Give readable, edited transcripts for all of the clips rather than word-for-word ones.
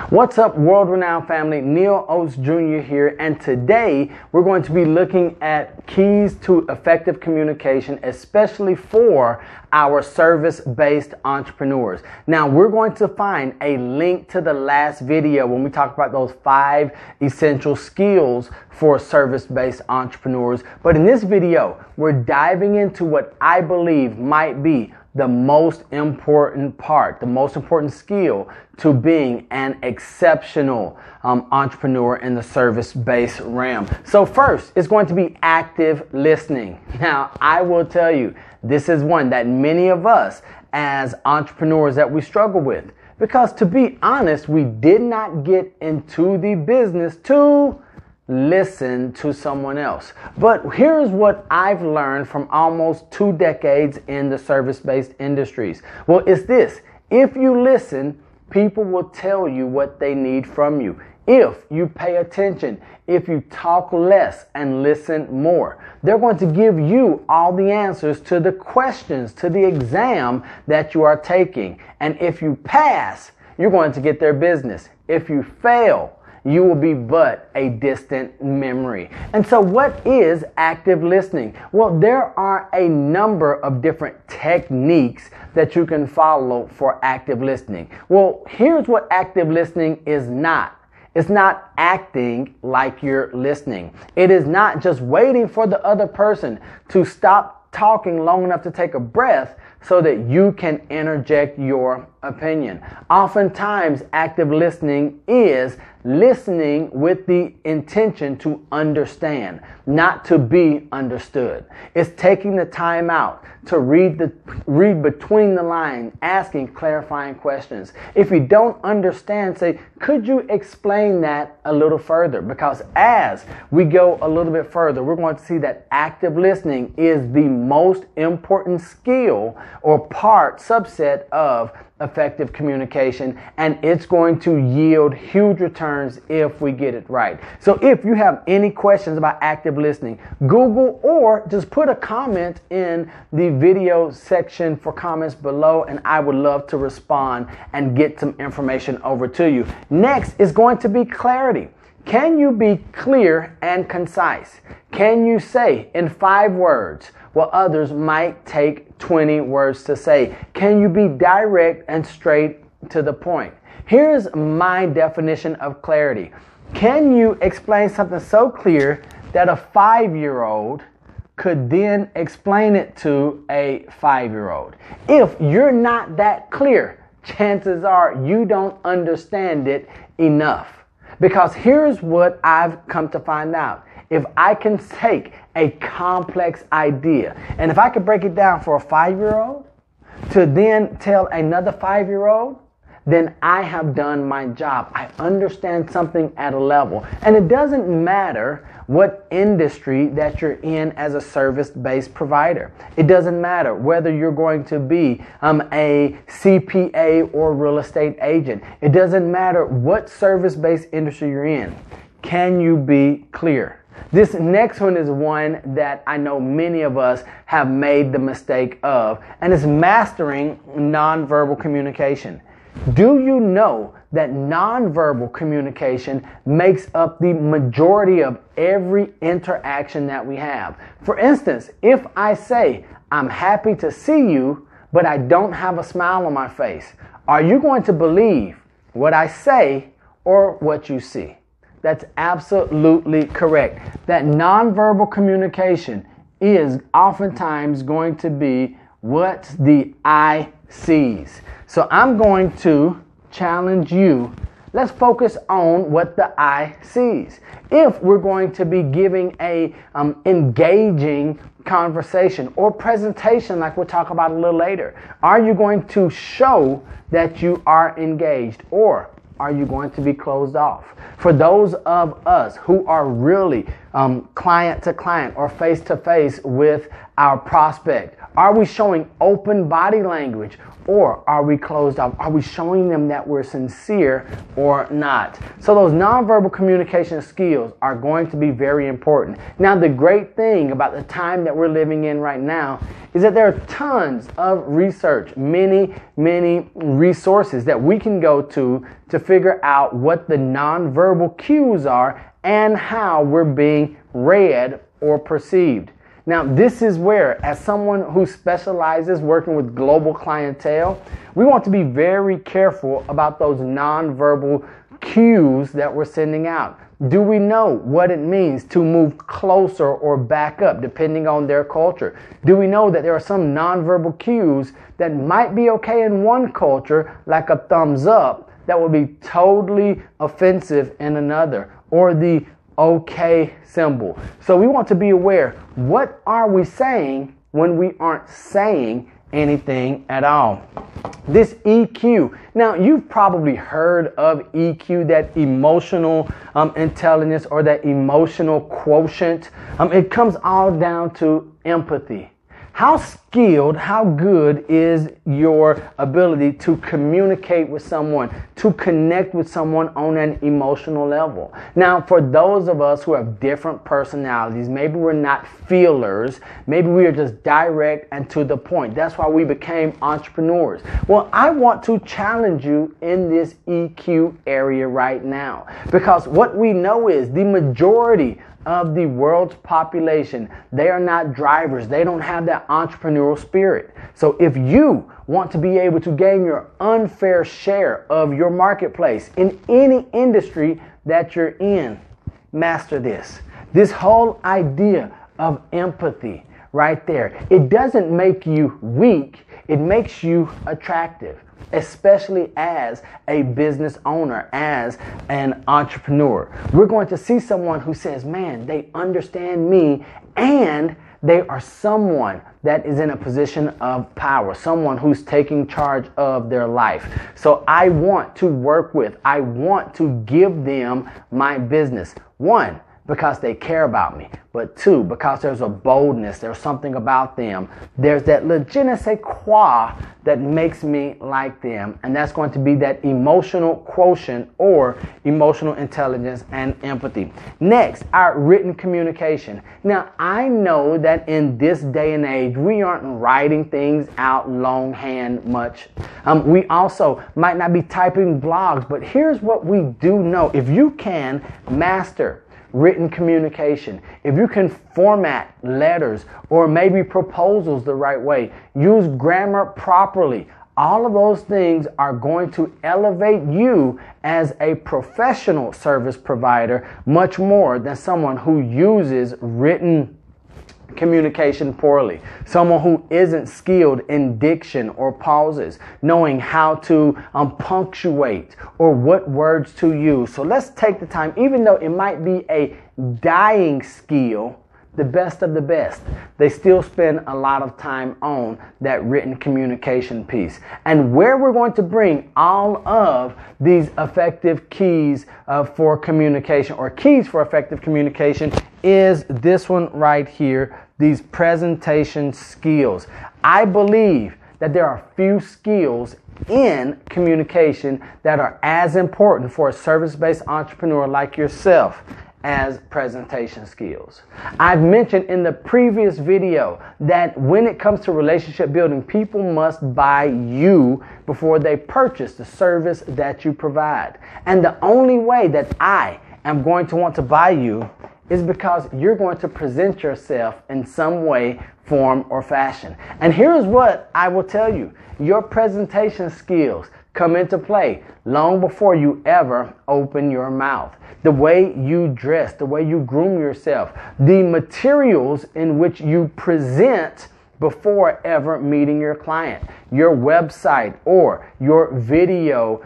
What's up, world-renowned family? Neil Oates Jr. here, and today we're going to be looking at keys to effective communication, especially for our service-based entrepreneurs. Now, we're going to find a link to the last video when we talk about those 5 essential skills for service-based entrepreneurs. But in this video, we're diving into what I believe might be the most important part, the most important skill to being an exceptional entrepreneur in the service-based realm. So first, it's going to be active listening. Now, I will tell you, this is one that many of us as entrepreneurs that we struggle with. Because to be honest, we did not get into the business to listen to someone else. But here's what I've learned from almost 2 decades in the service-based industries. Well, it's this: if you listen, people will tell you what they need from you. If you pay attention, if you talk less and listen more, they're going to give you all the answers to the questions, to the exam that you are taking. And if you pass, you're going to get their business. If you fail, you will be but a distant memory. And so what is active listening? Well, there are a number of different techniques that you can follow for active listening. Well, here's what active listening is not. It's not acting like you're listening. It is not just waiting for the other person to stop talking long enough to take a breath so that you can interject your opinion. Oftentimes, active listening is listening with the intention to understand, not to be understood. It's taking the time out to read between the lines, asking clarifying questions. If you don't understand, say, could you explain that a little further? Because as we go a little bit further, we're going to see that active listening is the most important skill or subset of effective communication, and it's going to yield huge returns if we get it right. So if you have any questions about active listening, Google or just put a comment in the video section for comments below, and I would love to respond and get some information over to you. Next is going to be clarity. Can you be clear and concise? Can you say in 5 words what others might take 20 words to say? Can you be direct and straight to the point? Here's my definition of clarity. Can you explain something so clear that a 5-year-old could then explain it to a 5-year-old? If you're not that clear, chances are you don't understand it enough. Because here's what I've come to find out. If I can take a complex idea, and if I could break it down for a 5-year-old to then tell another 5-year-old, then I have done my job. I understand something at a level. And it doesn't matter what industry that you're in as a service-based provider. It doesn't matter whether you're going to be a CPA or real estate agent. It doesn't matter what service-based industry you're in. Can you be clear? This next one is one that I know many of us have made the mistake of, and it's mastering nonverbal communication. Do you know that nonverbal communication makes up the majority of every interaction that we have? For instance, if I say, I'm happy to see you, but I don't have a smile on my face, are you going to believe what I say or what you see? That's absolutely correct. That nonverbal communication is oftentimes going to be what the eye sees. So I'm going to challenge you. Let's focus on what the eye sees. If we're going to be giving a engaging conversation or presentation like we'll talk about a little later, are you going to show that you are engaged, or are you going to be closed off? For those of us who are really client to client or face to face with our prospect? Are we showing open body language, or are we closed off? Are we showing them that we're sincere or not? So those nonverbal communication skills are going to be very important. Now, the great thing about the time that we're living in right now is that there are tons of research, many resources that we can go to figure out what the nonverbal cues are and how we're being read or perceived. Now, this is where, as someone who specializes working with global clientele, we want to be very careful about those nonverbal cues that we're sending out. Do we know what it means to move closer or back up depending on their culture? Do we know that there are some nonverbal cues that might be okay in one culture, like a thumbs up, that will be totally offensive in another, or the okay symbol? So we want to be aware, what are we saying when we aren't saying anything at all? This EQ. Now, you've probably heard of EQ, that emotional intelligence, or that emotional quotient. It comes all down to empathy. How skilled, how good is your ability to communicate with someone, to connect with someone on an emotional level? Now, for those of us who have different personalities, maybe we're not feelers, maybe we are just direct and to the point. That's why we became entrepreneurs. Well, I want to challenge you in this EQ area right now, because what we know is the majority of the world's population, they are not drivers. They don't have that entrepreneurial spirit. So if you want to be able to gain your unfair share of your marketplace in any industry that you're in, master this. This whole idea of empathy right there. It doesn't make you weak. It makes you attractive, especially as a business owner, as an entrepreneur. We're going to see someone who says, man, they understand me, and they are someone that is in a position of power, someone who's taking charge of their life. So I want to work with, I want to give them my business. One, because they care about me. But two, because there's a boldness, there's something about them. There's that le je ne sais quoi that makes me like them. And that's going to be that emotional quotient, or emotional intelligence and empathy. Next, our written communication. Now, I know that in this day and age, we aren't writing things out longhand much. We also might not be typing blogs, but here's what we do know. If you can master written communication, if you can format letters or maybe proposals the right way, use grammar properly, all of those things are going to elevate you as a professional service provider much more than someone who uses written communication poorly, someone who isn't skilled in diction or pauses, knowing how to punctuate or what words to use. So let's take the time, even though it might be a dying skill, the best of the best, they still spend a lot of time on that written communication piece. And where we're going to bring all of these effective keys for communication, or keys for effective communication, is this one right here, these presentation skills. I believe that there are few skills in communication that are as important for a service-based entrepreneur like yourself as presentation skills. I've mentioned in the previous video that when it comes to relationship building, people must buy you before they purchase the service that you provide. And the only way that I am going to want to buy you is because you're going to present yourself in some way, form, or fashion. And here's what I will tell you. Your presentation skills come into play long before you ever open your mouth. The way you dress, the way you groom yourself, the materials in which you present before ever meeting your client, your website or your videos,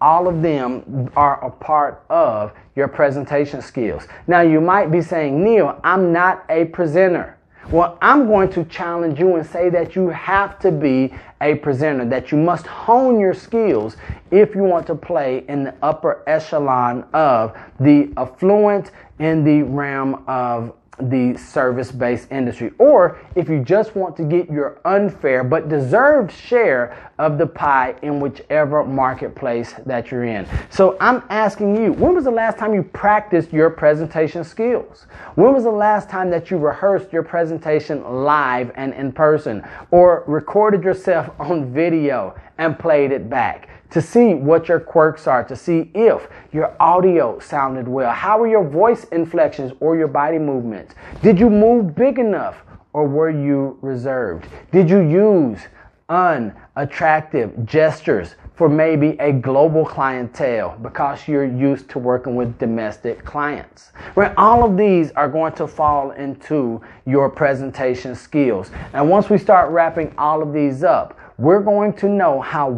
all of them are a part of your presentation skills. Now, you might be saying, Neil, I'm not a presenter. Well, I'm going to challenge you and say that you have to be a presenter, that you must hone your skills if you want to play in the upper echelon of the affluent in the realm of the service-based industry, or if you just want to get your unfair but deserved share of the pie in whichever marketplace that you're in. So I'm asking you, when was the last time you practiced your presentation skills? When was the last time that you rehearsed your presentation live and in person, or recorded yourself on video and played it back to see what your quirks are, to see if your audio sounded well? How were your voice inflections or your body movements? Did you move big enough, or were you reserved? Did you use unattractive gestures for maybe a global clientele because you're used to working with domestic clients? Right? All of these are going to fall into your presentation skills. And once we start wrapping all of these up, we're going to know how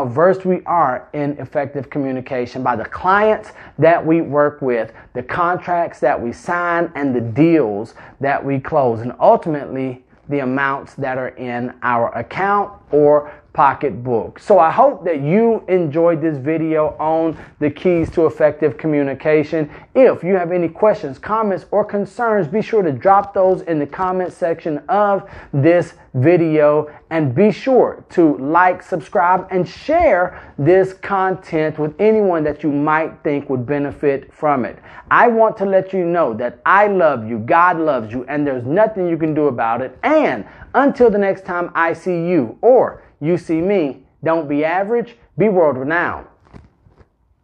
versed we are in effective communication by the clients that we work with, the contracts that we sign, and the deals that we close, and ultimately the amounts that are in our account or pocketbook. So I hope that you enjoyed this video on the keys to effective communication. If you have any questions, comments, or concerns, be sure to drop those in the comment section of this video, and be sure to like, subscribe, and share this content with anyone that you might think would benefit from it. I want to let you know that I love you, God loves you, and there's nothing you can do about it. And until the next time I see you or you see me, don't be average, be world renowned.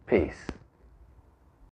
Peace.